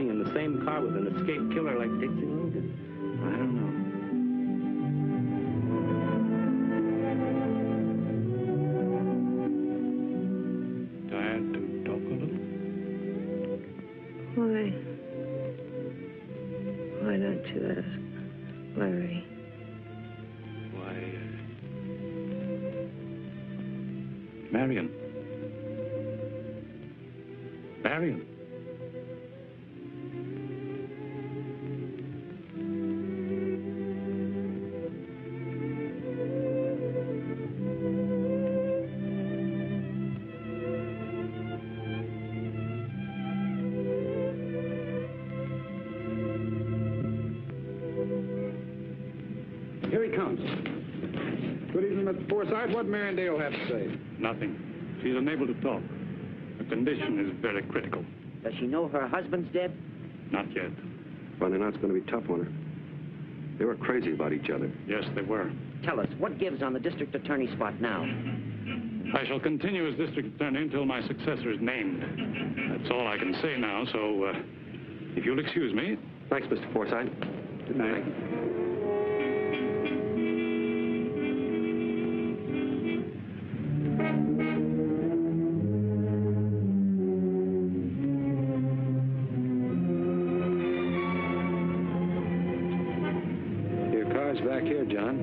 riding in the same car with an escaped killer like Dixie Logan? I don't know. Tired to talk a little? Why don't you ask Larry? Why, Marion. Marion. Here he comes. Good evening, Mr. Forsythe. What Marindale have to say? Nothing. She's unable to talk. Her condition is very critical. Does she know her husband's dead? Not yet. Finding out's going to be tough on her. They were crazy about each other. Yes, they were. Tell us, what gives on the district attorney spot now? I shall continue as district attorney until my successor is named. That's all I can say now, so if you'll excuse me. Thanks, Mr. Forsythe. Good night. Back here, John.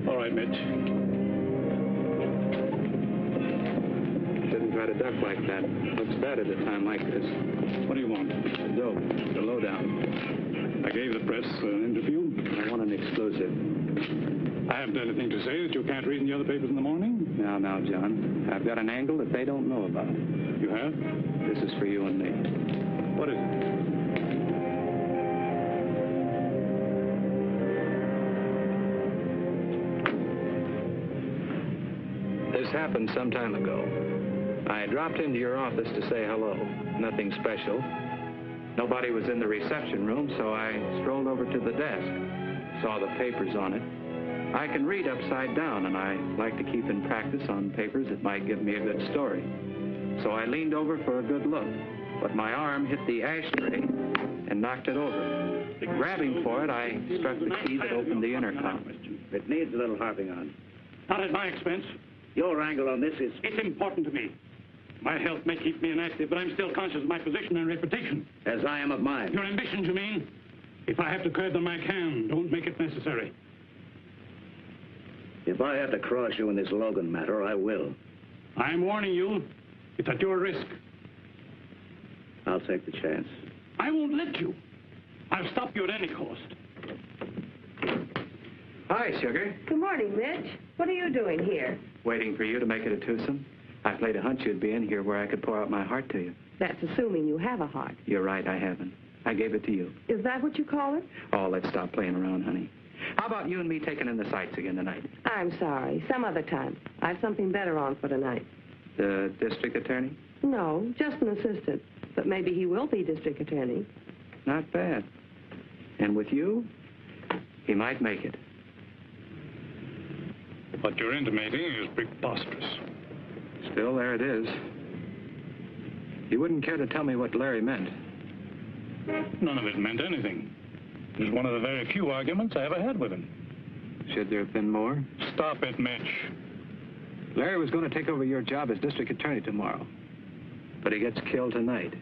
All right, Mitch. Shouldn't try to duck like that. Looks bad at a time like this. What do you want? The dope. The lowdown. I gave the press an interview. I want an exclusive. I haven't anything to say that you can't read in the other papers in the morning. Now, John. I've got an angle that they don't know about. You have? This is for you and me. What is it? This happened some time ago. I dropped into your office to say hello. Nothing special. Nobody was in the reception room, so I strolled over to the desk. Saw the papers on it. I can read upside down, and I like to keep in practice on papers that might give me a good story. So I leaned over for a good look, but my arm hit the ashtray and knocked it over. Grabbing for it, I struck the key that opened the intercom. It needs a little harping on. Not at my expense. Your angle on this is... It's important to me. My health may keep me inactive, but I'm still conscious of my position and reputation. As I am of mine. Your ambitions, you mean? If I have to curb them, I can. Don't make it necessary. If I have to cross you in this Logan matter, I will. I'm warning you. It's at your risk. I'll take the chance. I won't let you. I'll stop you at any cost. Hi, Sugar. Good morning, Mitch. What are you doing here? Waiting for you to make it a twosome. I played a hunch you'd be in here where I could pour out my heart to you. That's assuming you have a heart. You're right, I haven't. I gave it to you. Is that what you call it? Oh, let's stop playing around, honey. How about you and me taking in the sights again tonight? I'm sorry. Some other time. I have something better on for tonight. The district attorney? No, just an assistant. But maybe he will be district attorney. Not bad. And with you, he might make it. What you're intimating is preposterous. Still, there it is. You wouldn't care to tell me what Larry meant? None of it meant anything. It was one of the very few arguments I ever had with him. Should there have been more? Stop it, Mitch. Larry was going to take over your job as district attorney tomorrow. But he gets killed tonight.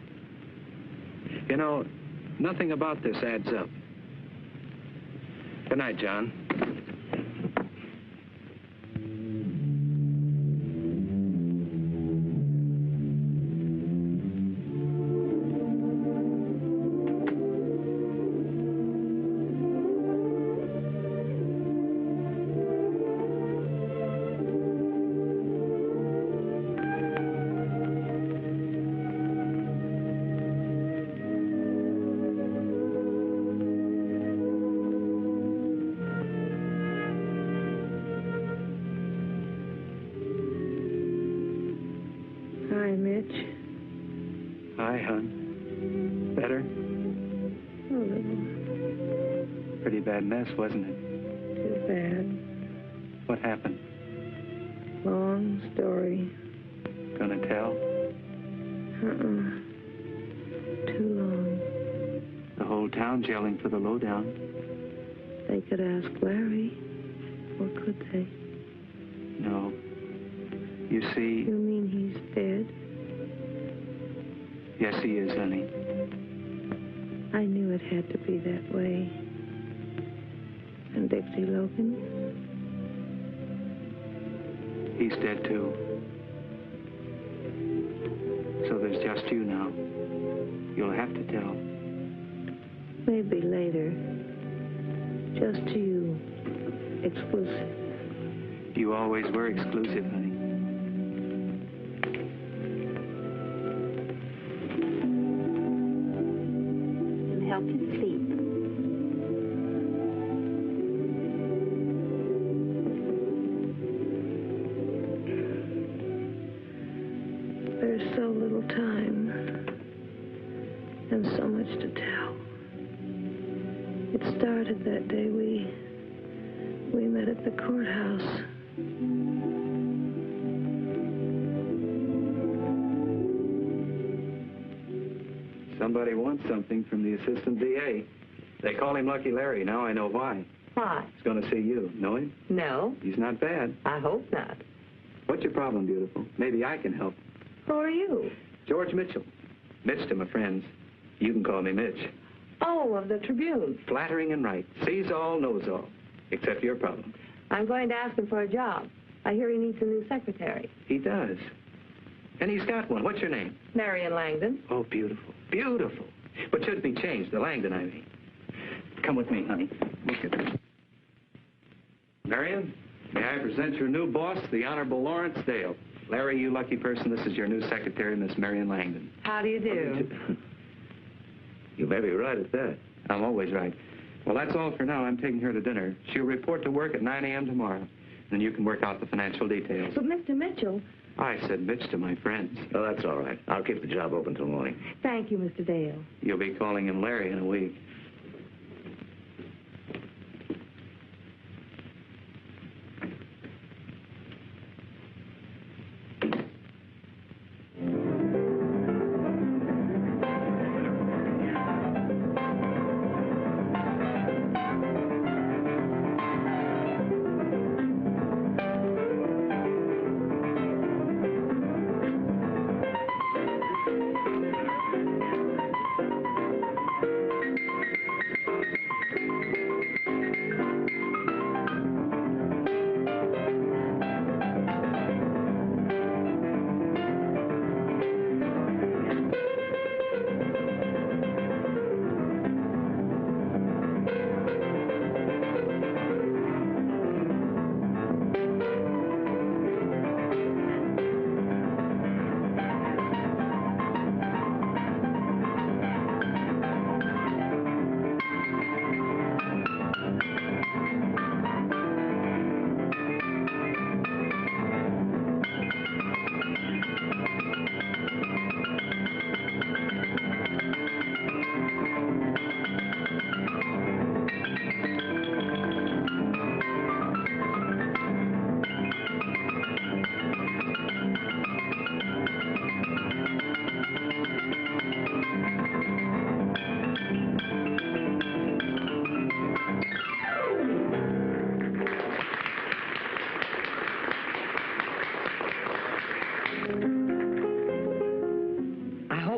You know, nothing about this adds up. Good night, John. Hi, hon. Better? A little. Pretty bad mess, wasn't it? Too bad. What happened? Long story. Gonna tell? Too long. The whole town's yelling for the lowdown. They could ask Larry, or could they? No. You see... You mean he's dead? Yes, he is, honey. I knew it had to be that way. And Dixie Logan? He's dead, too. So there's just you now. You'll have to tell. Maybe later. Just to you. Exclusive. You always were exclusive, honey. And help you sleep. There's so little time. And so much to tell. It started that day we met at the courthouse. Somebody wants something from the assistant DA. They call him Lucky Larry. Now I know why. Why? He's going to see you. Know him? No, He's not bad. I hope not. What's your problem, beautiful? Maybe I can help. Who are you? George Mitchell. Mitch to my friends. You can call me Mitch. Oh, of the Tribune. Flattering and right. Sees all, knows all. Except your problem. I'm going to ask him for a job. I hear he needs a new secretary. He does. And he's got one. What's your name? Marion Langdon. Oh, beautiful. Beautiful. But should be changed. The Langdon, I mean. Come with me, honey. Look at this. Marion, may I present your new boss, the Honorable Lawrence Dale. Larry, you lucky person, this is your new secretary, Miss Marion Langdon. How do you do? You may be right at that. I'm always right. Well, that's all for now. I'm taking her to dinner. She'll report to work at 9 a.m. tomorrow. Then you can work out the financial details. But Mr. Mitchell... I said Mitch to my friends. Oh, that's all right. I'll keep the job open till morning. Thank you, Mr. Dale. You'll be calling him Larry in a week.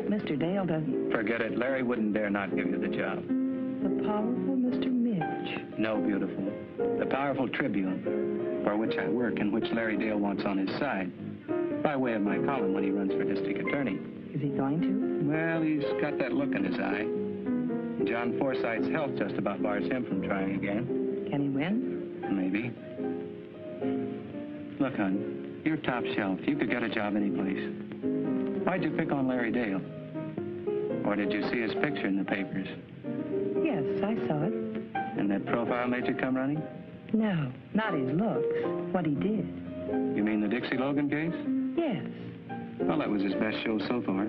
Mr. Dale doesn't... Forget it. Larry wouldn't dare not give you the job. The powerful Mr. Mitch. No, beautiful. The powerful Tribune, for which I work and which Larry Dale wants on his side, by way of my column when he runs for district attorney. Is he going to? Well, he's got that look in his eye. John Forsythe's health just about bars him from trying again. Can he win? Maybe. Look, hon, you're top shelf. You could get a job any place. Why'd you pick on Larry Dale? Or did you see his picture in the papers? Yes, I saw it. And that profile made you come running? No, not his looks. What he did. You mean the Dixie Logan case? Yes. Well, that was his best show so far.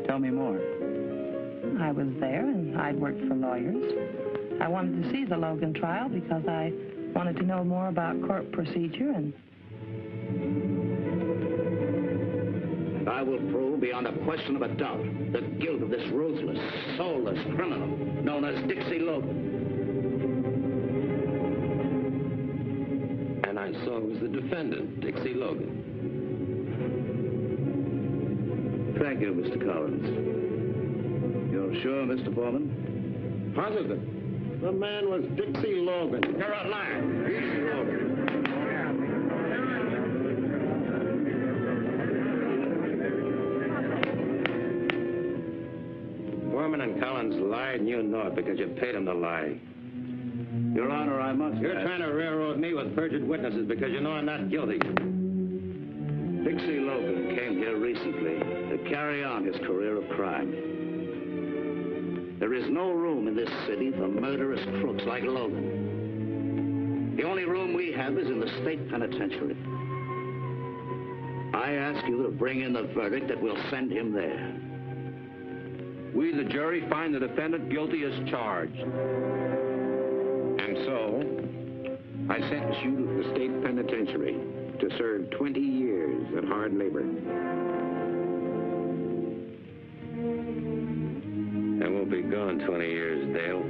Tell me more. I was there, and I'd worked for lawyers. I wanted to see the Logan trial because I wanted to know more about court procedure and... I will prove beyond a question of a doubt the guilt of this ruthless, soulless criminal known as Dixie Logan. And I saw it was the defendant, Dixie Logan. Thank you, Mr. Collins. You're sure, Mr. Foreman? Positive. The man was Dixie Logan. You're a liar. Dixie Logan. Foreman and Collins lied, and you know it because you paid them to lie. Your Honor, I must... You're trying to railroad me with perjured witnesses because you know I'm not guilty. Dixie Logan came here recently to carry on his career of crime. There is no room in this city for murderous crooks like Logan. The only room we have is in the state penitentiary. I ask you to bring in the verdict that will send him there. We, the jury, find the defendant guilty as charged. And so, I sentence you to the state penitentiary to serve 20 years at hard labor. I won't be gone 20 years, Dale.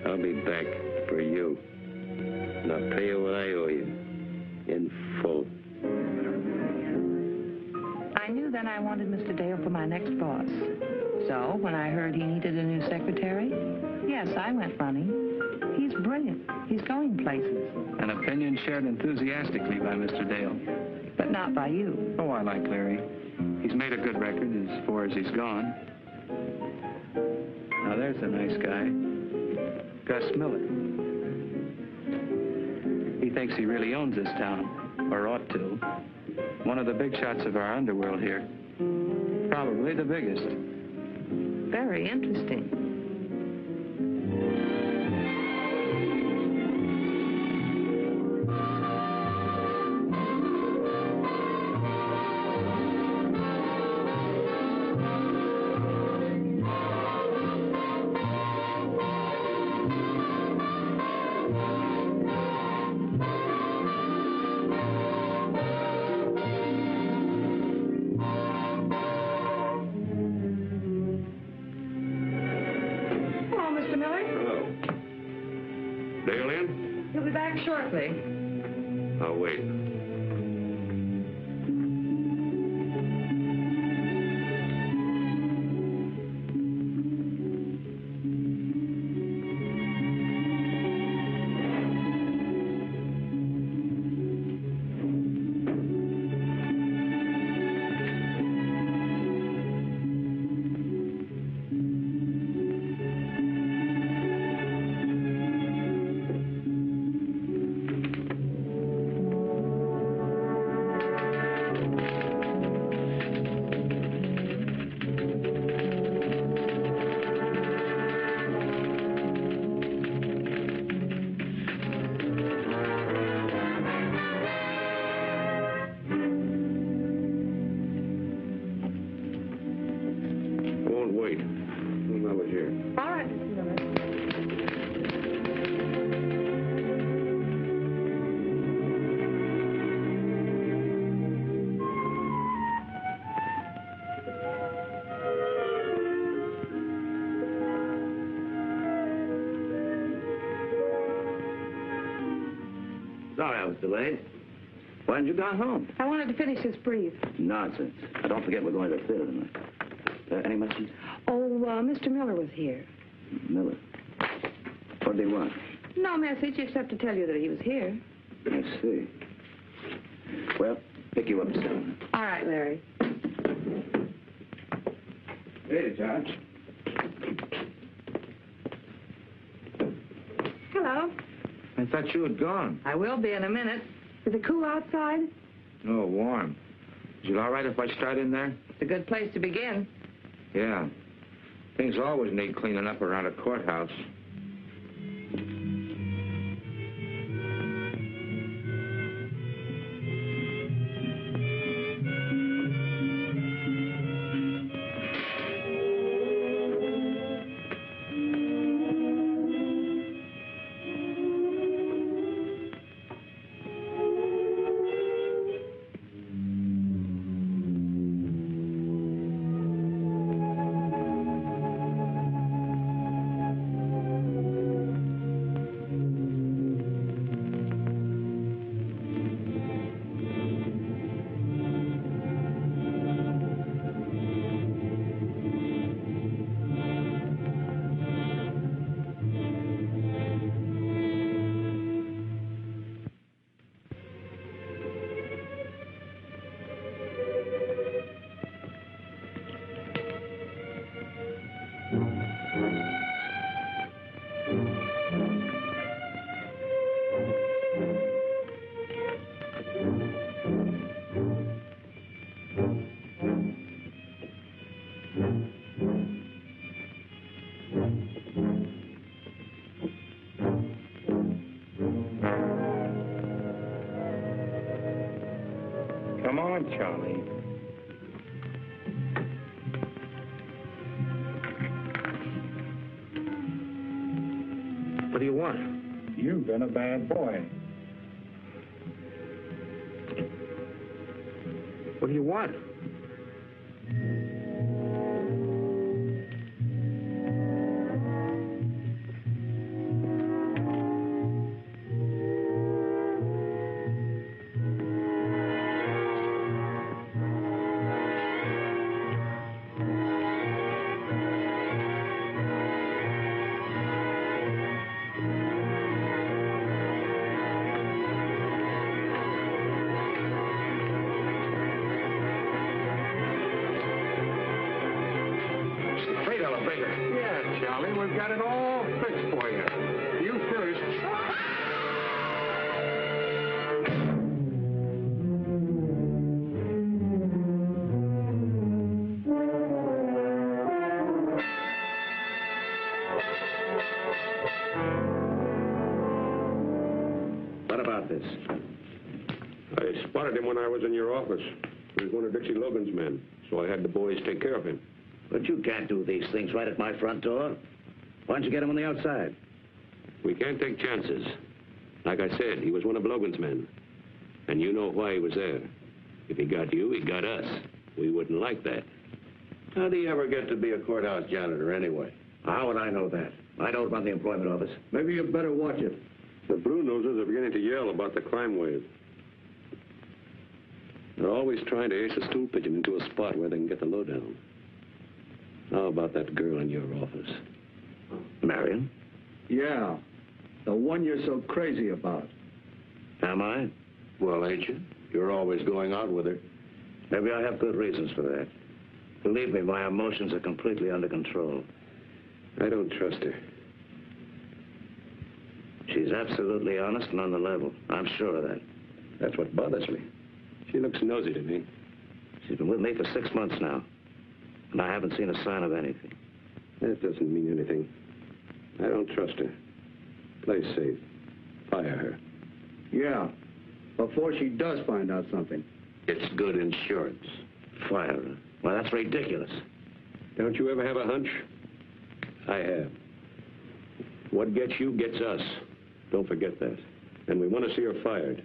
I'll be back for you. And I'll pay you what I owe you. In full. I knew then I wanted Mr. Dale for my next boss. So, when I heard he needed a new secretary, yes, I went running. He's brilliant. He's going places. An opinion shared enthusiastically by Mr. Dale. But not by you. Oh, I like Larry. He's made a good record as far as he's gone. Now, there's a nice guy. Gus Miller. He thinks he really owns this town, or ought to. One of the big shots of our underworld here. Probably the biggest. Very interesting. Dale in? He'll be back shortly. I'll wait. Wait. I'm over here. All right, Mr. Miller. Sorry I was delayed. Why didn't you go home? I wanted to finish this brief. Nonsense. Don't forget we're going to the theater tonight. Any message? Oh, Mr. Miller was here. Miller. What did he want? No message except to tell you that he was here. I see. Well, pick you up soon. All right, Larry. Hey, Judge. Hello. I thought you had gone. I will be in a minute. Is it cool outside? Oh, warm. Is it all right if I start in there? It's a good place to begin. Yeah. Things always need cleaning up around a courthouse. Charlie. What do you want? You've been a bad boy. What do you want? Yeah, Charlie, we've got it all fixed for you. You first. What about this? I spotted him when I was in your office. He was one of Dixie Logan's men, so I had the boys take care of him. But you can't do these things right at my front door. Why don't you get him on the outside? We can't take chances. Like I said, he was one of Logan's men. And you know why he was there. If he got you, he got us. We wouldn't like that. How do you ever get to be a courthouse janitor anyway? How would I know that? I don't run the employment office. Maybe you better watch it. The Blue Noses are beginning to yell about the crime wave. They're always trying to ace a stool pigeon into a spot where they can get the lowdown. How about that girl in your office? Marion? Yeah, the one you're so crazy about. Am I? Well, ain't you? You're always going out with her. Maybe I have good reasons for that. Believe me, my emotions are completely under control. I don't trust her. She's absolutely honest and on the level. I'm sure of that. That's what bothers me. She looks nosy to me. She's been with me for 6 months now, and I haven't seen a sign of anything. That doesn't mean anything. I don't trust her. Play safe. Fire her. Yeah, before she does find out something. It's good insurance. Fire her? Well, that's ridiculous. Don't you ever have a hunch? I have. What gets you gets us. Don't forget that. And we want to see her fired.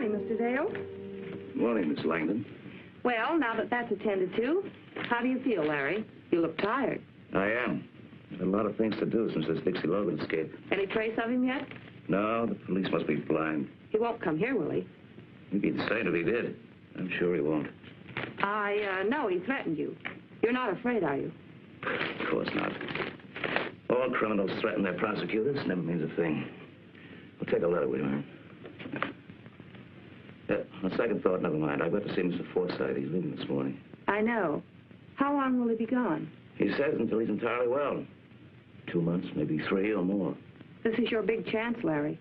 morning, Mr. Dale. Morning, Miss Langdon. Well, now that that's attended to, how do you feel, Larry? You look tired. I am. There's a lot of things to do since this Dixie Logan escape. Any trace of him yet? No, the police must be blind. He won't come here, will he? He'd be insane if he did. I'm sure he won't. I know he threatened you. You're not afraid, are you? Of course not. All criminals threaten their prosecutors. Never means a thing. We'll take a letter with him. On second thought, never mind. I've got to see Mr. Forsythe. He's leaving this morning. I know. How long will he be gone? He says until he's entirely well. 2 months, maybe 3 or more. This is your big chance, Larry.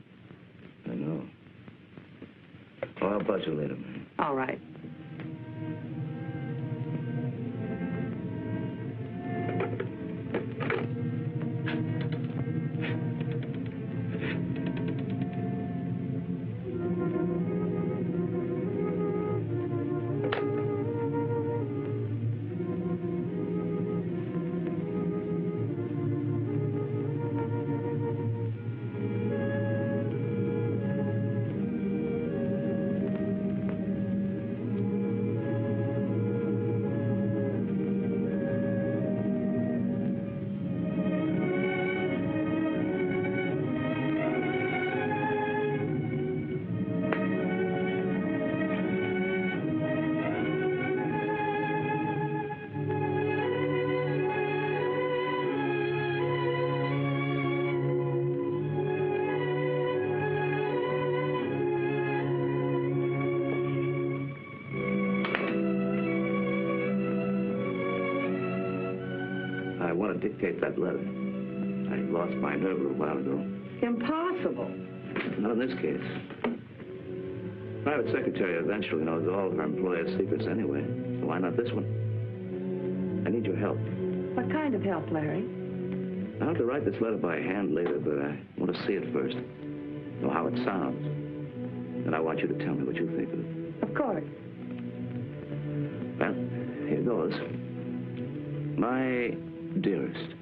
I know. Oh, I'll buzz you later, man. All right. I want to dictate that letter. I lost my nerve a little while ago. Impossible. Not in this case. Private secretary eventually knows all of her employers' secrets anyway. So why not this one? I need your help. What kind of help, Larry? I'll have to write this letter by hand later, but I want to see it first. Know how it sounds. And I want you to tell me what you think of it. Of course. Well, here goes. My dearest,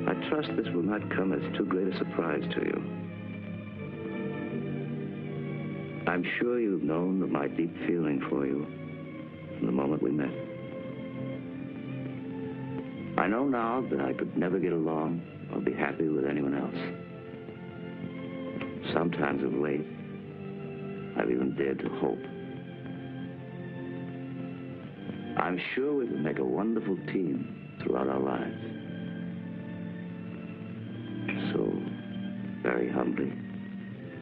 I trust this will not come as too great a surprise to you. I'm sure you've known of my deep feeling for you from the moment we met. I know now that I could never get along or be happy with anyone else. Sometimes of late, I've even dared to hope. I'm sure we can make a wonderful team throughout our lives. So, very humbly,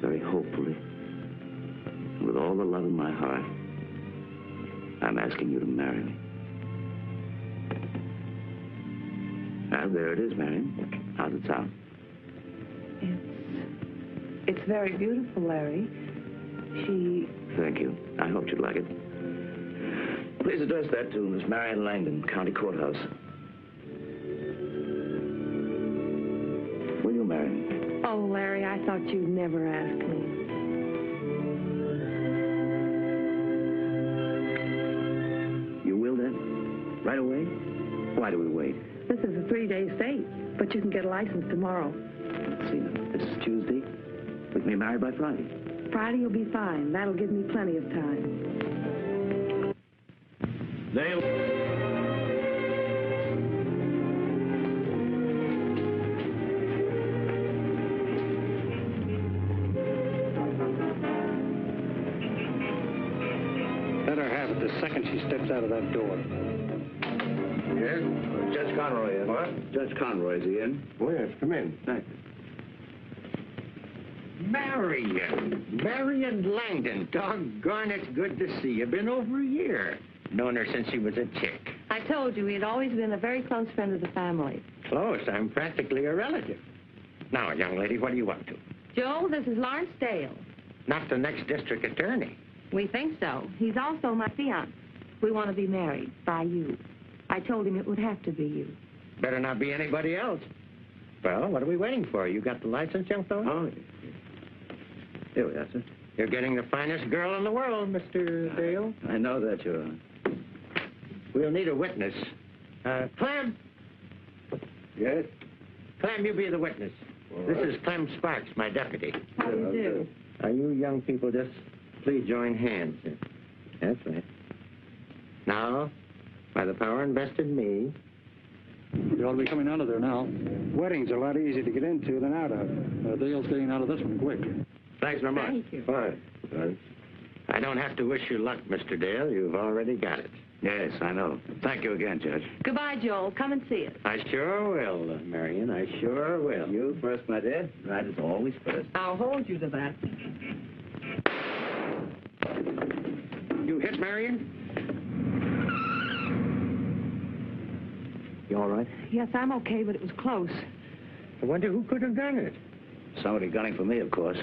very hopefully, and with all the love in my heart, I'm asking you to marry me. And there it is, Marion. How's it sound? It's very beautiful, Larry. Thank you. I hoped you'd like it. Please address that to Miss Marion Langdon, County Courthouse. Will you marry me? Oh, Larry, I thought you'd never ask me. You will then? Right away? Why do we wait? This is a 3-day state, but you can get a license tomorrow. Let's see now. This is Tuesday. We can be married by Friday. Friday will be fine. That'll give me plenty of time. Dale. Let her have it the second she steps out of that door. Yes? Judge Conroy in. What? Judge Conroy, is he in? Oh, yes. Come in. Thank you. Marion Langdon. Doggone, it's good to see you. Been over a year. Known her since she was a chick. I told you he had always been a very close friend of the family. Close. I'm practically a relative. Now, young lady, what are you up to? Joe, this is Lawrence Dale. Not the next district attorney. We think so. He's also my fiancé. We want to be married by you. I told him it would have to be you. Better not be anybody else. Well, what are we waiting for? You got the license, young fellow? Oh, here we are, sir. You're getting the finest girl in the world, Mr. Dale. I know that, Your Honor. We'll need a witness. Clem! Yes? Clem, you be the witness. This is Clem Sparks, my deputy. How do you do? Now, you young people just please join hands. That's right. Now, by the power invested in me... You ought to be coming out of there now. Wedding's a lot easier to get into than out of. Dale's getting out of this one quick. Thanks very much. Thank you. Fine. I don't have to wish you luck, Mr. Dale. You've already got it. Yes, I know. Thank you again, Judge. Goodbye, Joel. Come and see us. I sure will, Marion. I sure will. You first, my dear. Right is always first. I'll hold you to that. You hit, Marion? You all right? Yes, I'm okay, but it was close. I wonder who could have done it. Somebody gunning for me, of course.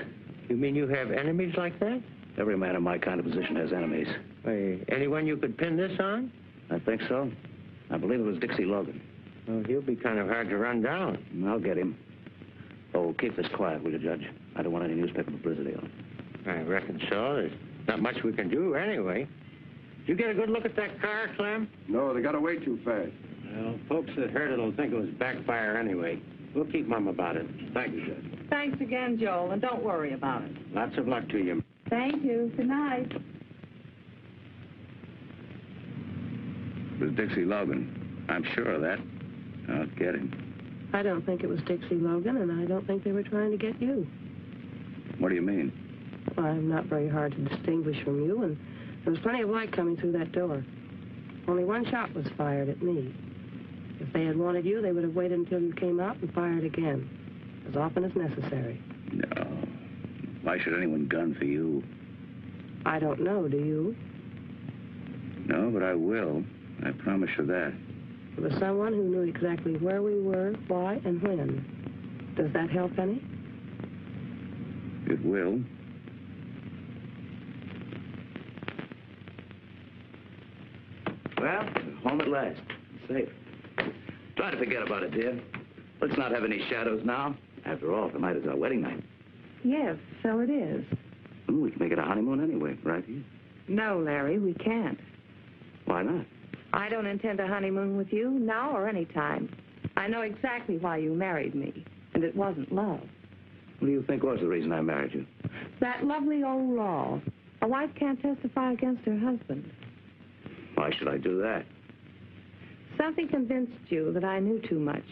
You mean you have enemies like that? Every man in my kind of position has enemies. Why, anyone you could pin this on? I think so. I believe it was Dixie Logan. Well, he'll be kind of hard to run down. I'll get him. Oh, keep this quiet, will you, Judge? I don't want any newspaper publicity on it. I reckon so. There's not much we can do anyway. Did you get a good look at that car, Clem? No, they got away too fast. Well, folks that heard it will think it was backfire anyway. We'll keep mum about it. Thank you, Judge. Thanks again, Joel, and don't worry about it. Lots of luck to you. Thank you. Good night. It was Dixie Logan. I'm sure of that. I'll get him. I don't think it was Dixie Logan, and I don't think they were trying to get you. What do you mean? Well, I'm not very hard to distinguish from you, and there was plenty of light coming through that door. Only one shot was fired at me. If they had wanted you, they would have waited until you came out and fired again, as often as necessary. No. Why should anyone gun for you? I don't know, do you? No, but I will. I promise you that. It was someone who knew exactly where we were, why, and when. Does that help any? It will. Well, home at last. Safe. Try to forget about it, dear. Let's not have any shadows now. After all, tonight is our wedding night. Yes, so it is. We can make it a honeymoon anyway, right here. No, Larry, we can't. Why not? I don't intend a honeymoon with you, now or any time. I know exactly why you married me, and it wasn't love. What do you think was the reason I married you? That lovely old law. A wife can't testify against her husband. Why should I do that? Something convinced you that I knew too much,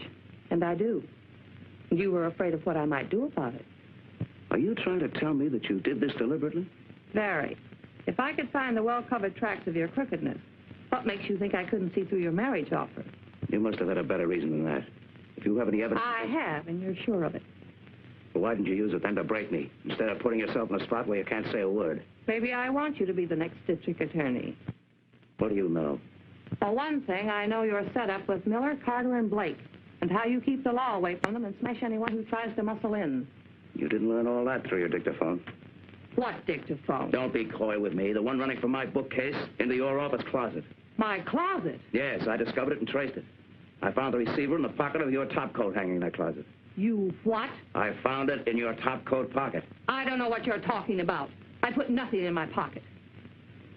and I do. You were afraid of what I might do about it. Are you trying to tell me that you did this deliberately? Very. If I could find the well-covered tracks of your crookedness, what makes you think I couldn't see through your marriage offer? You must have had a better reason than that. If you have any evidence... I have, and you're sure of it. Well, why didn't you use it then to break me, instead of putting yourself in a spot where you can't say a word? Maybe I want you to be the next district attorney. What do you know? For one thing, I know your setup with Miller, Carter, and Blake, and how you keep the law away from them and smash anyone who tries to muscle in. You didn't learn all that through your dictaphone. What dictaphone? Don't be coy with me. The one running from my bookcase into your office closet. My closet? Yes, I discovered it and traced it. I found the receiver in the pocket of your topcoat hanging in that closet. You what? I found it in your topcoat pocket. I don't know what you're talking about. I put nothing in my pocket.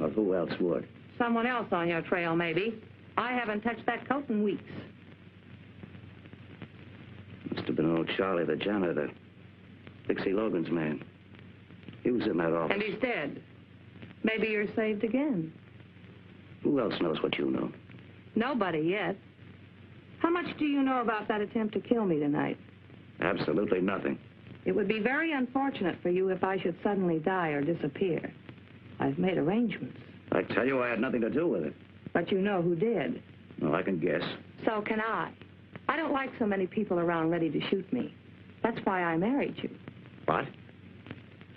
Well, who else would? Someone else on your trail, maybe. I haven't touched that coat in weeks. Must have been old Charlie, the janitor. Dixie Logan's man. He was in that office. And he's dead. Maybe you're saved again. Who else knows what you know? Nobody yet. How much do you know about that attempt to kill me tonight? Absolutely nothing. It would be very unfortunate for you if I should suddenly die or disappear. I've made arrangements. I tell you, I had nothing to do with it. But you know who did. Well, I can guess. So can I. I don't like so many people around ready to shoot me. That's why I married you. What?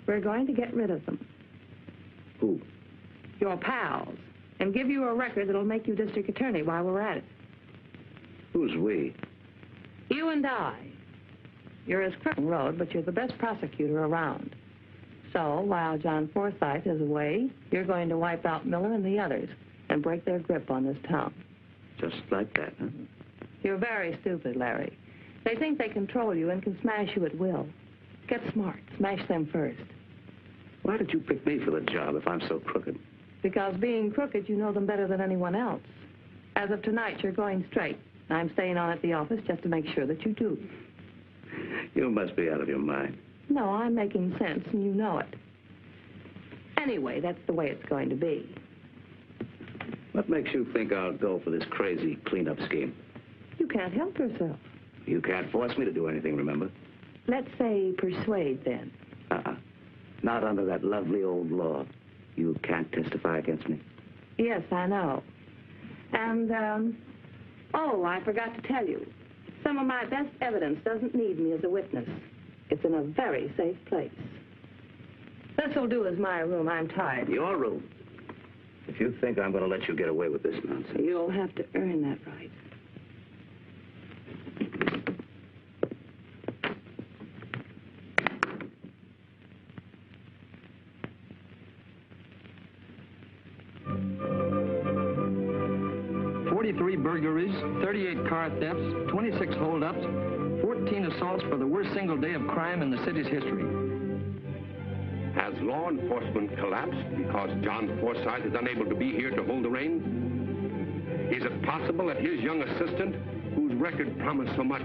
We're going to get rid of them. Who? Your pals. And give you a record that'll make you district attorney while we're at it. Who's we? You and I. You're as crooked road, but you're the best prosecutor around. So, while John Forsythe is away, you're going to wipe out Miller and the others and break their grip on this town. Just like that, huh? You're very stupid, Larry. They think they control you and can smash you at will. Get smart. Smash them first. Why did you pick me for the job if I'm so crooked? Because being crooked, you know them better than anyone else. As of tonight, you're going straight. I'm staying on at the office just to make sure that you do. You must be out of your mind. No, I'm making sense, and you know it. Anyway, that's the way it's going to be. What makes you think I'll go for this crazy cleanup scheme? You can't help yourself. You can't force me to do anything, remember? Let's say persuade, then. Not under that lovely old law. You can't testify against me. Yes, I know. And, oh, I forgot to tell you. Some of my best evidence doesn't need me as a witness. It's in a very safe place. This'll do as my room. I'm tired. Your room? If you think I'm going to let you get away with this nonsense... You'll have to earn that right. Burglaries, 38 car thefts, 26 holdups, 14 assaults for the worst single day of crime in the city's history. Has law enforcement collapsed because John Forsythe is unable to be here to hold the reins? Is it possible that his young assistant, whose record promised so much,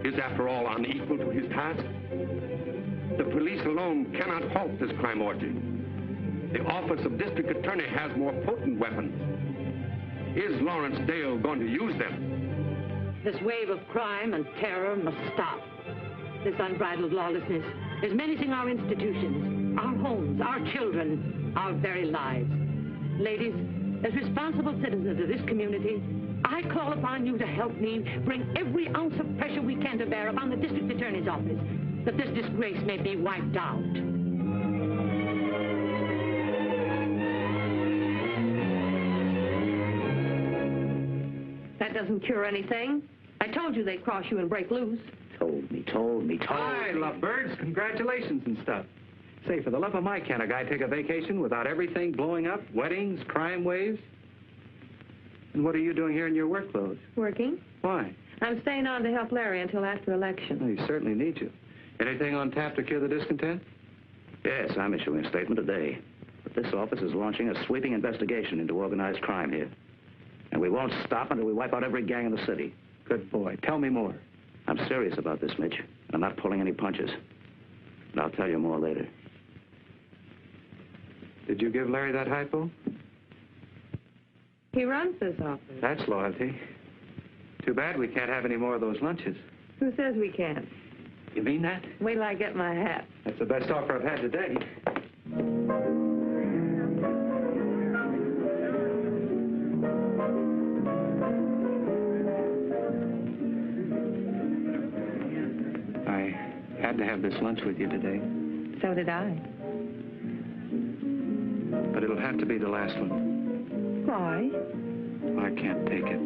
is after all unequal to his task? The police alone cannot halt this crime orgy. The Office of District Attorney has more potent weapons. Is Lawrence Dale going to use them? This wave of crime and terror must stop. This unbridled lawlessness is menacing our institutions, our homes, our children, our very lives. Ladies, as responsible citizens of this community, I call upon you to help me bring every ounce of pressure we can to bear upon the District Attorney's office, that this disgrace may be wiped out. That doesn't cure anything. I told you they'd cross you and break loose. Told me. Hi, lovebirds. Congratulations and stuff. Say, for the love of Mike, can't a guy take a vacation without everything blowing up? Weddings, crime waves? And what are you doing here in your work clothes? Working. Why? I'm staying on to help Larry until after election. Well, he certainly needs you. Anything on tap to cure the discontent? Yes, I'm issuing a statement today. But this office is launching a sweeping investigation into organized crime here. And we won't stop until we wipe out every gang in the city. Good boy. Tell me more. I'm serious about this, Mitch. And I'm not pulling any punches. And I'll tell you more later. Did you give Larry that hypo? He runs this office. That's loyalty. Too bad we can't have any more of those lunches. Who says we can't? You mean that? Wait till I get my hat. That's the best offer I've had today. I had to have this lunch with you today. So did I. But it'll have to be the last one. Why? I can't take it.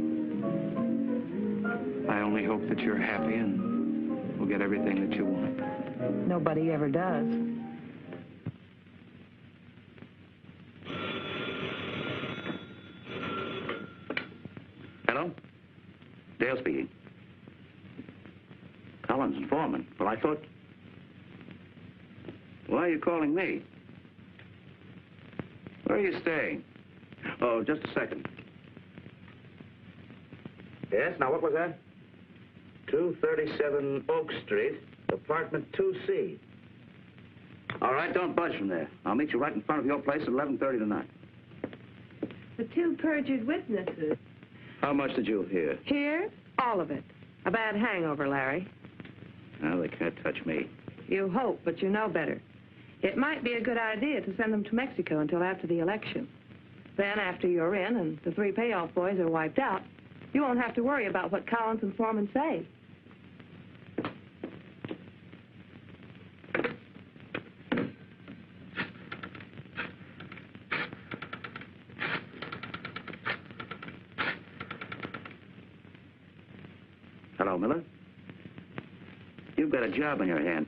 I only hope that you're happy and will get everything that you want. Nobody ever does. Hello? Dale speaking. Collins and Foreman. Well, I thought... Why are you calling me? Where are you staying? Oh, just a second. Yes, now what was that? 237 Oak Street, apartment 2C. All right, don't budge from there. I'll meet you right in front of your place at 11:30 tonight. The two perjured witnesses. How much did you hear? Here? All of it. A bad hangover, Larry. Well, they can't touch me. You hope, but you know better. It might be a good idea to send them to Mexico until after the election. Then, after you're in and the three payoff boys are wiped out, you won't have to worry about what Collins and Foreman say. Hello, Miller. You've got a job in your hand.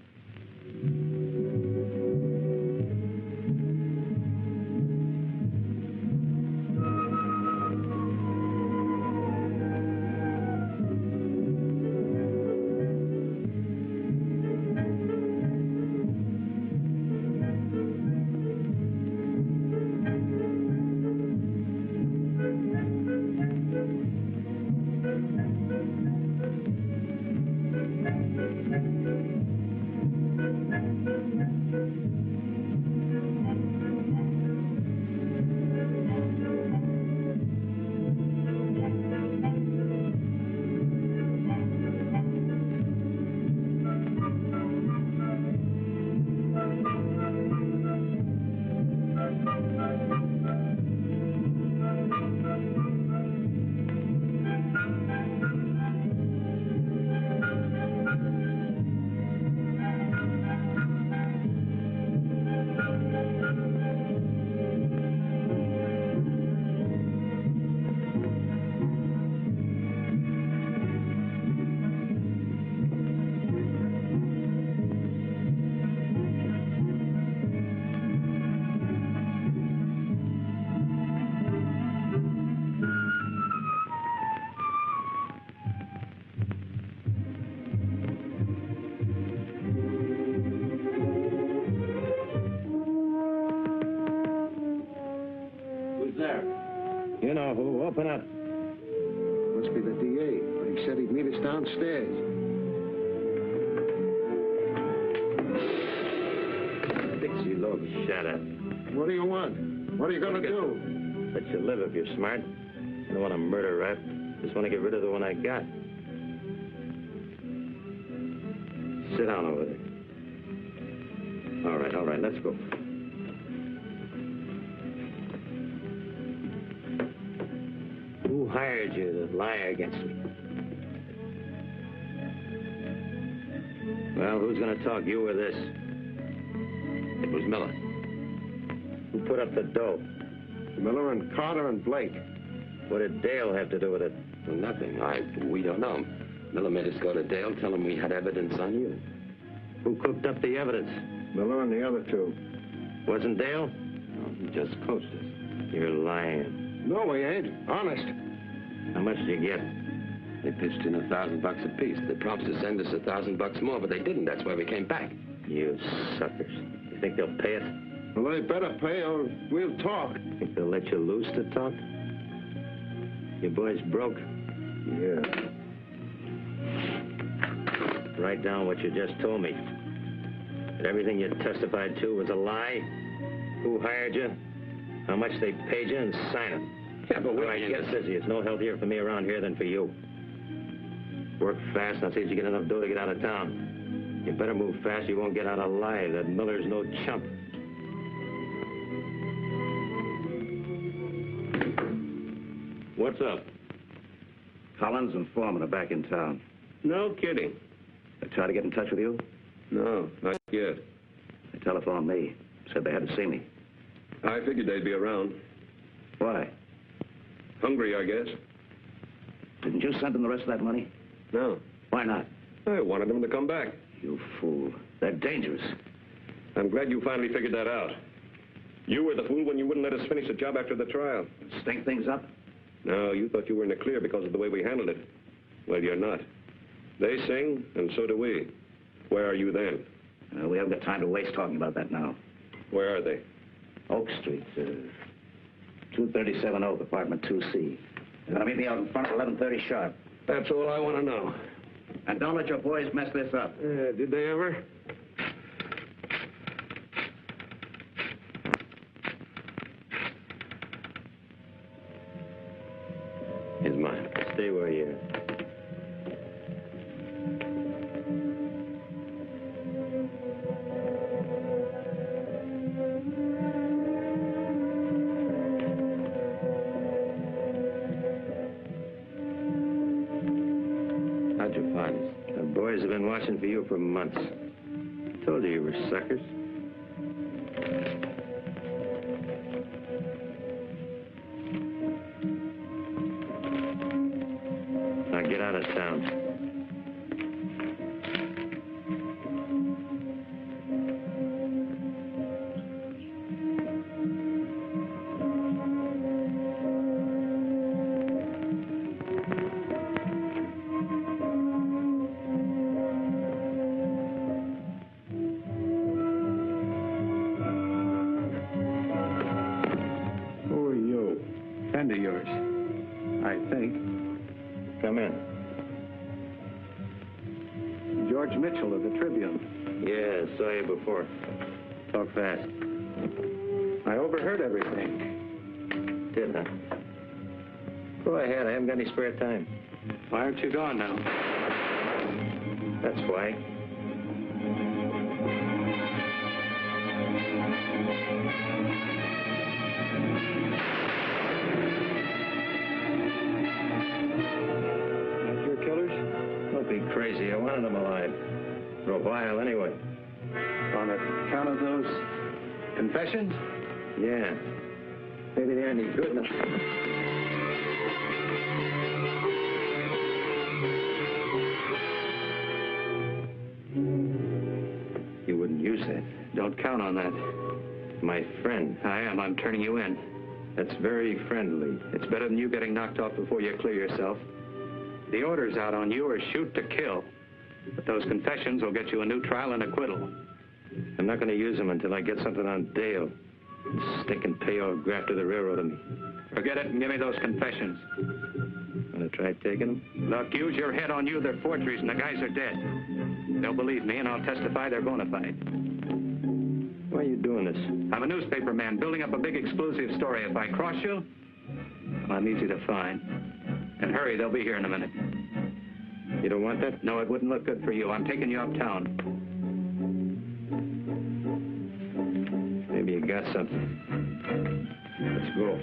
You know who. Open up. Must be the DA, but he said he'd meet us downstairs. Dixie Logan. Shut up. What do you want? What are you gonna do? Let you live if you're smart. I don't want to murder rat. Just want to get rid of the one I got. Sit down over there. All right, let's go. Who hired you to lie against me? Well, who's going to talk, you or this? It was Miller. Who put up the dough? Miller and Carter and Blake. What did Dale have to do with it? Well, nothing. We don't know. Miller made us go to Dale, tell him we had evidence on you. Who cooked up the evidence? Miller and the other two. Wasn't Dale? No, he just coached us. You're lying. No, we ain't. Honest. How much did you get? They pitched in $1,000 apiece. They promised to send us $1,000 more, but they didn't. That's why we came back. You suckers. You think they'll pay it? Well, they better pay or we'll talk. Think they'll let you loose to talk? Your boys broke? Yeah. Write down what you just told me. That everything you testified to was a lie? Who hired you? How much they paid you, and sign it. Yeah, but All right, get busy. It's no healthier for me around here than for you. Work fast, and I'll see if you get enough dough to get out of town. You better move fast, you won't get out alive. That Miller's no chump. What's up? Collins and Foreman are back in town. No kidding. They tried to get in touch with you? No, not yet. They telephoned me. Said they had to see me. I figured they'd be around. Why? Hungry, I guess. Didn't you send them the rest of that money? No. Why not? I wanted them to come back. You fool. They're dangerous. I'm glad you finally figured that out. You were the fool when you wouldn't let us finish the job after the trial. Stink things up? No, you thought you were in the clear because of the way we handled it. Well, you're not. They sing, and so do we. Where are you then? We haven't got time to waste talking about that now. Where are they? Oak Street, 237 Oak, apartment 2C. They're gonna meet me out in front at 11:30 sharp. That's all I want to know. And don't let your boys mess this up. Did they ever? Here's mine. Stay where you are. How'd you find us? The boys have been watching for you for months. Told you were suckers. Now get out of town. Who are you? Friend of yours, I think. Come in. George Mitchell of the Tribune. Yeah, saw you before. Talk fast. I overheard everything. Did, huh? Go ahead, I haven't got any spare time. Why aren't you gone now? That's why. Not your killers? Don't be crazy. I wanted them alive. For a while, anyway. On account of those confessions? Yeah. Maybe they aren't any good enough. You wouldn't use that. Don't count on that. My friend. I am. I'm turning you in. That's very friendly. It's better than you getting knocked off before you clear yourself. The orders out on you are shoot to kill. But those confessions will get you a new trial and acquittal. I'm not going to use them until I get something on Dale. Stick and pay old grafter the railroad of me. Forget it and give me those confessions. Wanna try taking them? Look, use your head on you. They're forgeries and the guys are dead. They'll believe me and I'll testify they're bona fide. Why are you doing this? I'm a newspaper man building up a big exclusive story. If I cross you, I'm easy to find. And hurry, they'll be here in a minute. You don't want that? No, it wouldn't look good for you. I'm taking you uptown. Maybe you got something. Let's go.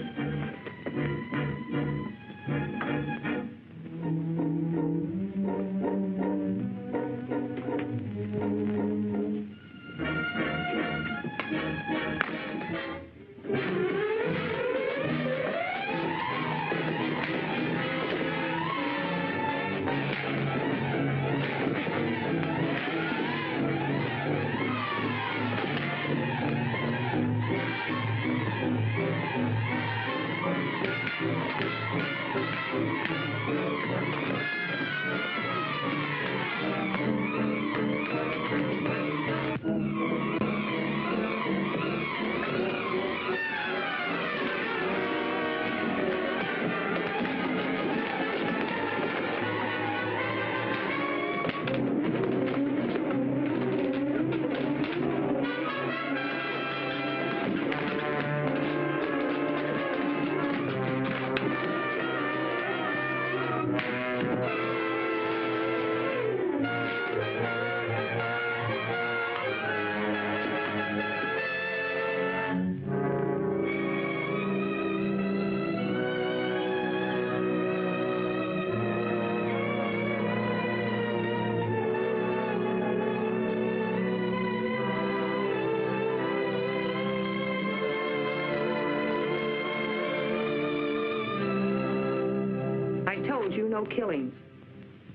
You no killings.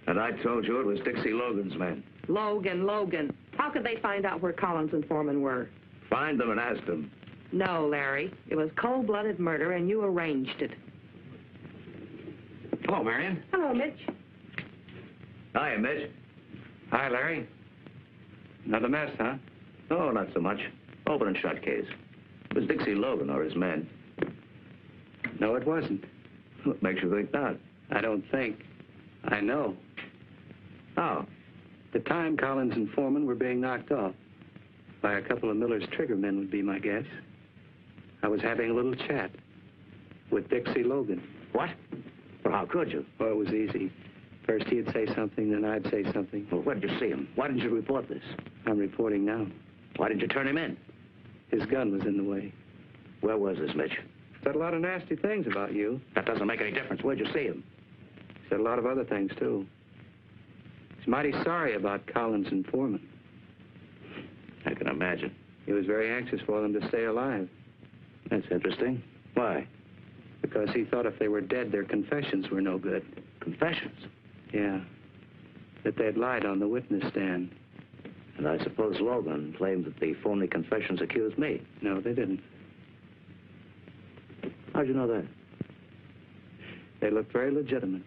And I told you it was Dixie Logan's men. Logan. How could they find out where Collins and Foreman were? Find them and ask them. No, Larry. It was cold-blooded murder, and you arranged it. Hello, Marion. Hello, Mitch. Hiya, Mitch. Hi, Larry. Another mess, huh? Oh, not so much. Open and shut case. It was Dixie Logan or his men. No, it wasn't. What makes you think that? I don't think. I know. How? The time Collins and Foreman were being knocked off by a couple of Miller's triggermen would be my guess. I was having a little chat with Dixie Logan. What? Well, how could you? Well, it was easy. First he'd say something, then I'd say something. Well, where did you see him? Why didn't you report this? I'm reporting now. Why didn't you turn him in? His gun was in the way. Where was this, Mitch? Said a lot of nasty things about you. That doesn't make any difference. Where'd you see him? Said a lot of other things, too. He's mighty sorry about Collins and Foreman. I can imagine. He was very anxious for them to stay alive. That's interesting. Why? Because he thought if they were dead, their confessions were no good. Confessions? Yeah. That they'd lied on the witness stand. And I suppose Logan claimed that the phony confessions accused me. No, they didn't. How'd you know that? They looked very legitimate.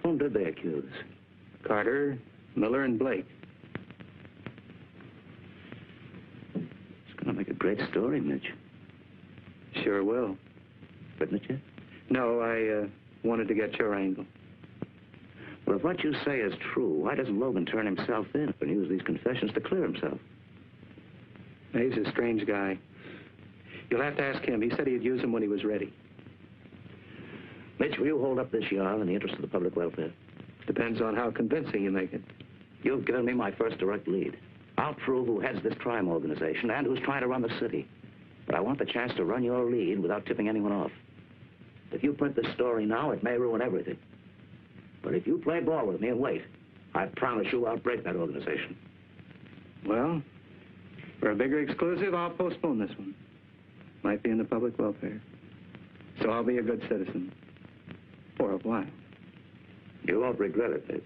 Whom did they accuse? Carter, Miller, and Blake. It's going to make a great story, Mitch. Sure will. Written it yet? No, I wanted to get your angle. Well, if what you say is true, why doesn't Logan turn himself in and use these confessions to clear himself? He's a strange guy. You'll have to ask him. He said he'd use them when he was ready. Mitch, will you hold up this yarn in the interest of the public welfare? Depends on how convincing you make it. You've given me my first direct lead. I'll prove who heads this crime organization and who's trying to run the city. But I want the chance to run your lead without tipping anyone off. If you print this story now, it may ruin everything. But if you play ball with me and wait, I promise you I'll break that organization. Well, for a bigger exclusive, I'll postpone this one. Might be in the public welfare. So I'll be a good citizen. For a while. You won't regret it, Mitch.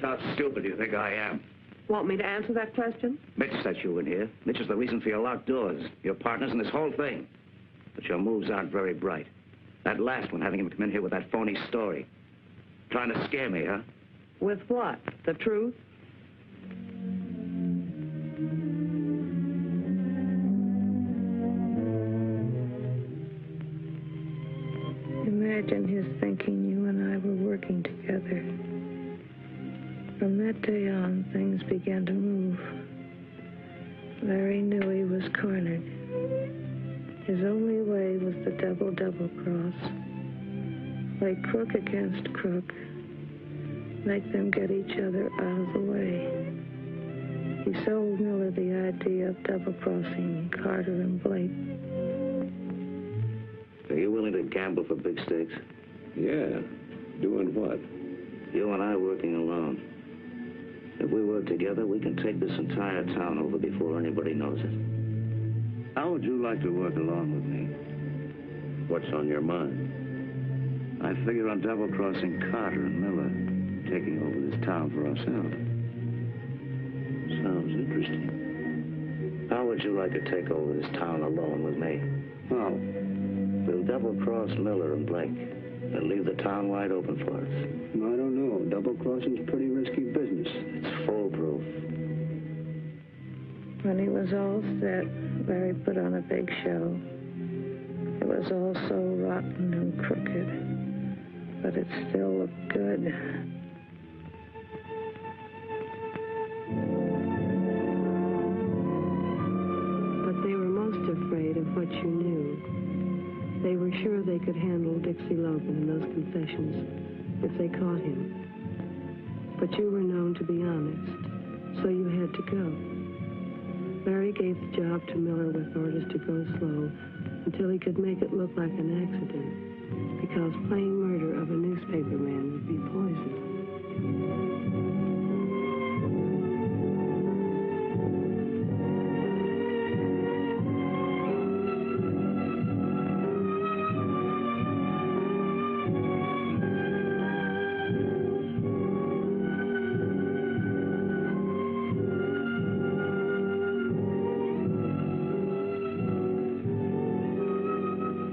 How stupid do you think I am? Want me to answer that question? Mitch set you in here. Mitch is the reason for your locked doors, your partners in this whole thing. But your moves aren't very bright. That last one, having him come in here with that phony story. Trying to scare me, huh? With what? The truth? Imagine his thinking you and I were working together. From that day on, things began to move. Larry knew he was cornered. His only way was the double cross. Play crook against crook. Make them get each other out of the way. He sold Miller the idea of double-crossing Carter and Blake. Are you willing to gamble for big stakes? Yeah. Doing what? You and I working alone. If we work together, we can take this entire town over before anybody knows it. How would you like to work along with me? What's on your mind? I figure on double-crossing Carter and Miller, taking over this town for ourselves. Sounds interesting. How would you like to take over this town alone with me? How? We'll double-cross Miller and Blake and leave the town wide open for us. I don't know. Double-crossing's pretty risky business. It's foolproof. When he was all set, Larry put on a big show. It was all so rotten and crooked, but it still looked good. But they were most afraid of what you knew. They were sure they could handle Dixie Logan in those confessions if they caught him. But you were known to be honest, so you had to go. Larry gave the job to Miller with orders to go slow until he could make it look like an accident, because plain murder of a newspaperman would be poison.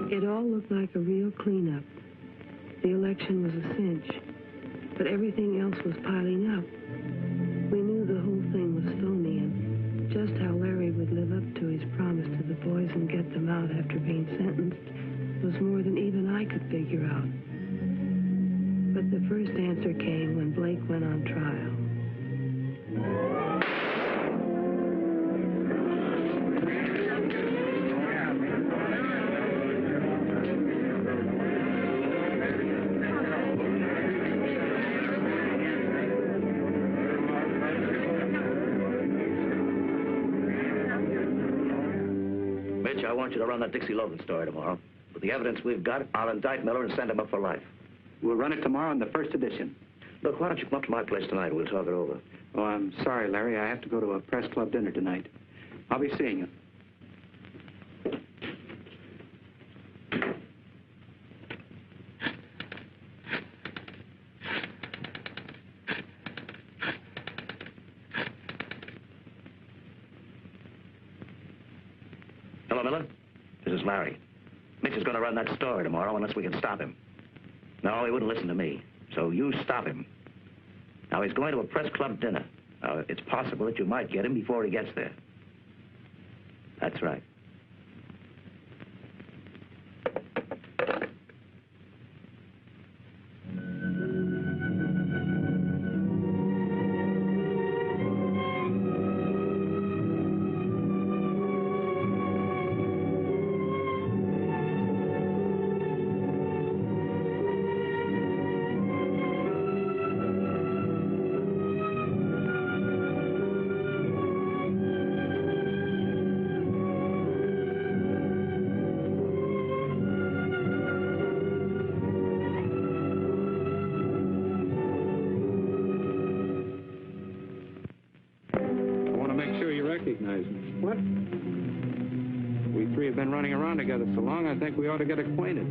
It all looked like a real cleanup. The election was a cinch, but everything else was piling up. We knew the whole thing was phony, and just how Larry would live up to his promise to the boys and get them out after being sentenced was more than even I could figure out. But the first answer came when Blake went on trial. I want you to run that Dixie Logan story tomorrow. With the evidence we've got, I'll indict Miller and send him up for life. We'll run it tomorrow in the first edition. Look, why don't you come up to my place tonight and we'll talk it over. Oh, I'm sorry, Larry. I have to go to a press club dinner tonight. I'll be seeing you. Hello, Miller. This is Larry. Mitch is going to run that story tomorrow unless we can stop him. No, he wouldn't listen to me, so you stop him. Now, he's going to a press club dinner. It's possible that you might get him before he gets there. That's right. Recognize me. What? We three have been running around together so long, I think we ought to get acquainted.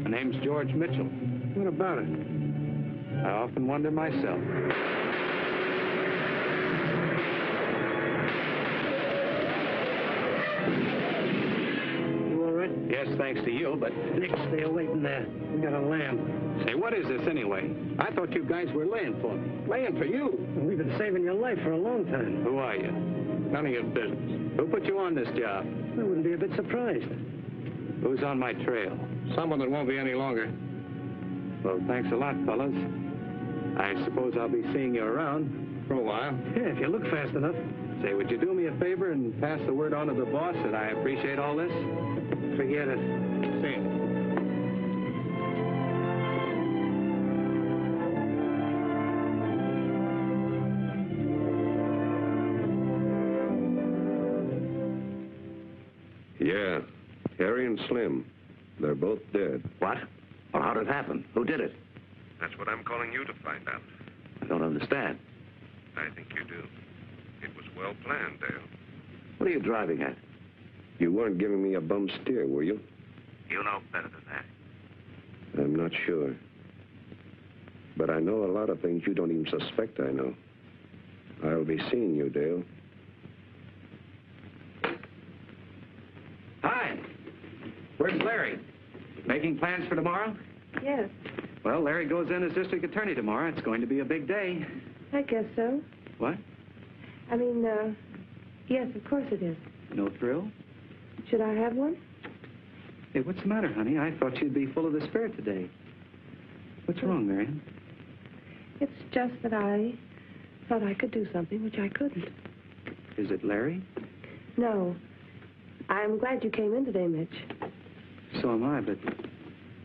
My name's George Mitchell. What about it? I often wonder myself. You all right? Yes. success thanks to you, but... Nick, stay away from there. We got a lamb. Say, what is this anyway? I thought you guys were laying for me. Laying for you? We've been saving your life for a long time. Who are you? None of your business. Who put you on this job? I wouldn't be a bit surprised. Who's on my trail? Someone that won't be any longer. Well, thanks a lot, fellas. I suppose I'll be seeing you around for a while. Yeah, if you look fast enough. Say, would you do me a favor and pass the word on to the boss that I appreciate all this? Forget it. See you. Yeah, Harry and Slim. They're both dead. What? Well, how did it happen? Who did it? That's what I'm calling you to find out. I don't understand. I think you do. It was well planned, Dale. What are you driving at? You weren't giving me a bum steer, were you? You know better than that. I'm not sure. But I know a lot of things you don't even suspect I know. I'll be seeing you, Dale. Hi. Where's Larry? Making plans for tomorrow? Yes, Well, Larry goes in as district attorney tomorrow. It's going to be a big day. I guess so. What? I mean, yes, of course it is. No thrill? Should I have one? Hey, what's the matter, honey? I thought you'd be full of the spirit today. What's wrong, Marion? It's just that I thought I could do something which I couldn't. Is it Larry? No. I'm glad you came in today, Mitch. So am I, but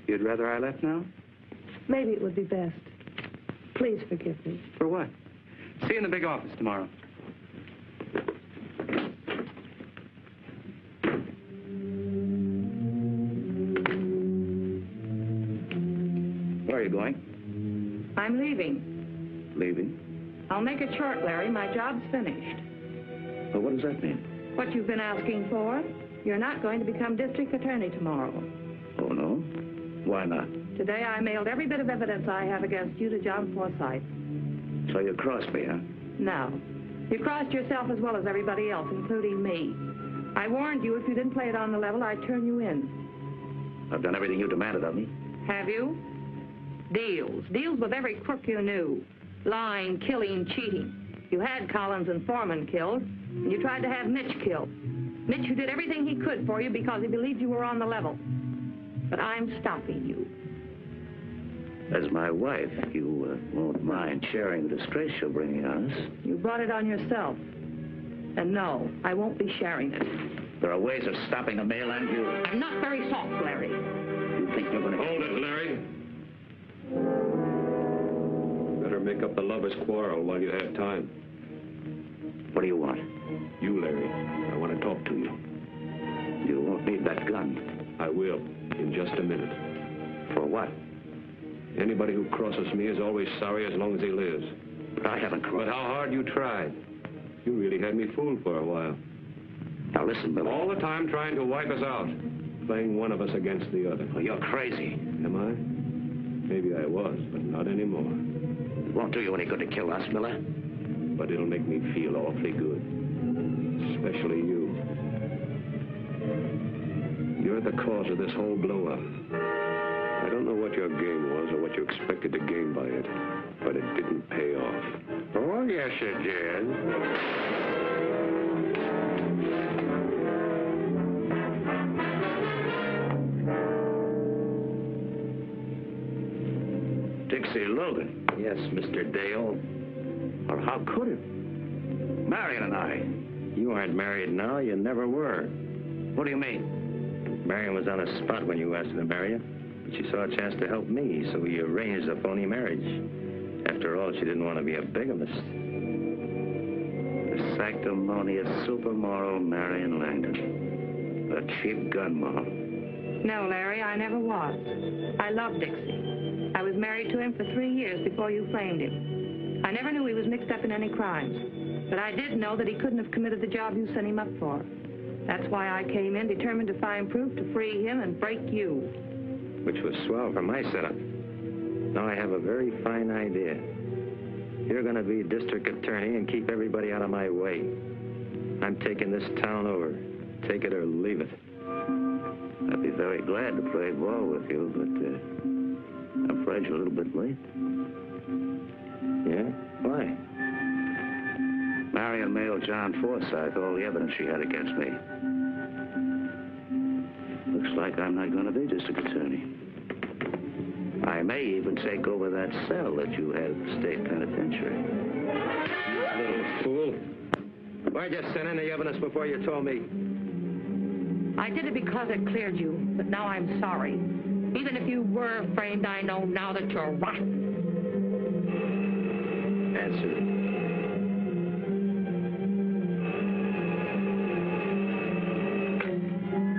you'd rather I left now? Maybe it would be best. Please forgive me. For what? See you in the big office tomorrow. Where are you going? I'm leaving. Leaving? I'll make it short, Larry. My job's finished. Well, what does that mean? What you've been asking for? You're not going to become district attorney tomorrow. Oh, no? Why not? Today I mailed every bit of evidence I have against you to John Forsythe. So you crossed me, huh? No. You crossed yourself as well as everybody else, including me. I warned you if you didn't play it on the level, I'd turn you in. I've done everything you demanded of me. Have you? Deals. Deals with every crook you knew. Lying, killing, cheating. You had Collins and Foreman killed, and you tried to have Mitch killed. Mitch, who did everything he could for you because he believed you were on the level. But I'm stopping you. As my wife, you won't mind sharing the disgrace you're bringing on us. You brought it on yourself. And no, I won't be sharing it. There are ways of stopping a mail and you. I'm not very soft, Larry. You think you're going to... Hold it, Larry. Better make up the lovers' quarrel while you have time. What do you want? You, Larry. I want to talk to you. You won't need that gun. I will, in just a minute. For what? Anybody who crosses me is always sorry as long as he lives. But I haven't crossed. But how hard you tried. You really had me fooled for a while. Now listen, Billy. All the time trying to wipe us out. Playing one of us against the other. Oh, you're crazy. Am I? Maybe I was, but not anymore. It won't do you any good to kill us, Miller. But it'll make me feel awfully good. Especially you. You're the cause of this whole blow-up. I don't know what your game was or what you expected to gain by it, but it didn't pay off. Oh, yes, it did. Dixie Logan. Yes, Mr. Dale. Or how could it? Marion and I. You aren't married now. You never were. What do you mean? Marion was on a spot when you asked her to marry you. But she saw a chance to help me, so we arranged a phony marriage. After all, she didn't want to be a bigamist. The sanctimonious supermoral Marion Langdon. A cheap gun moll. No, Larry, I never was. I loved Dixie. I was married to him for 3 years before you framed him. I never knew he was mixed up in any crimes. But I did know that he couldn't have committed the job you sent him up for. That's why I came in, determined to find proof to free him and break you. Which was swell for my setup. Now I have a very fine idea. You're going to be district attorney and keep everybody out of my way. I'm taking this town over. Take it or leave it. I'd be very glad to play ball with you, but I'm afraid you're a little bit late. Yeah? Why? Marion mailed John Forsythe all the evidence she had against me. Looks like I'm not going to be district attorney. I may even take over that cell that you had at the state penitentiary. Little fool. Why'd you send in the evidence before you told me? I did it because it cleared you, but now I'm sorry. Even if you were framed, I know now that you're rotten. Answer it.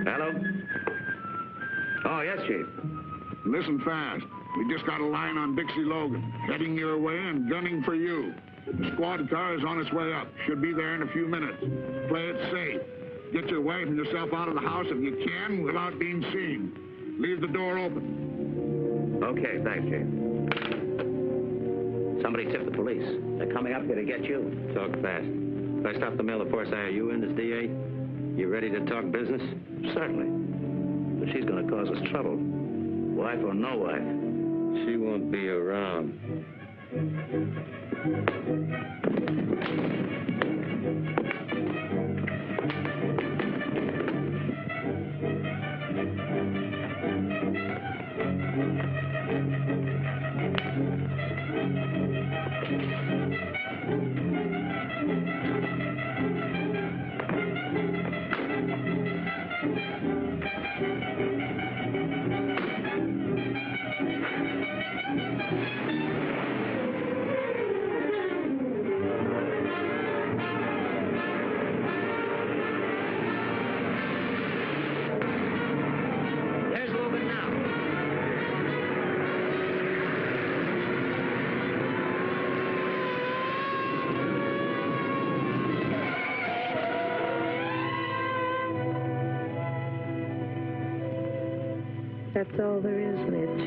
Hello? Oh, yes, Chief. Listen fast. We just got a line on Dixie Logan, heading your way and gunning for you. The squad car is on its way up. Should be there in a few minutes. Play it safe. Get your wife and yourself out of the house if you can without being seen. Leave the door open. Okay, thanks, Chief. Somebody tipped the police. They're coming up here to get you. Talk fast. If I stop the mail, of course, are you in as DA? You ready to talk business? Certainly. But she's going to cause us trouble. Wife or no wife. She won't be around. There's Logan now. That's all there is, Mitch.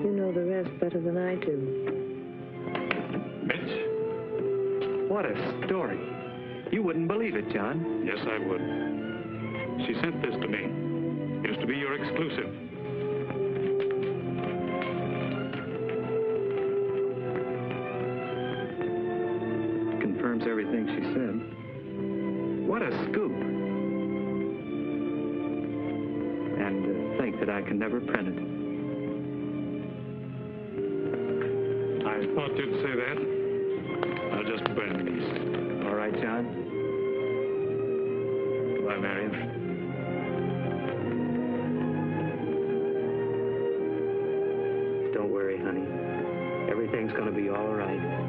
You know the rest better than I do. Mitch? What a story. You wouldn't believe it, John. Yes, I would. She sent this to me. It is to be your exclusive. Confirms everything she said. What a scoop. And to think that I can never print it. I thought you'd say that. I'll just burn these. All right, John? Goodbye, Marion. Don't worry, honey. Everything's going to be all right.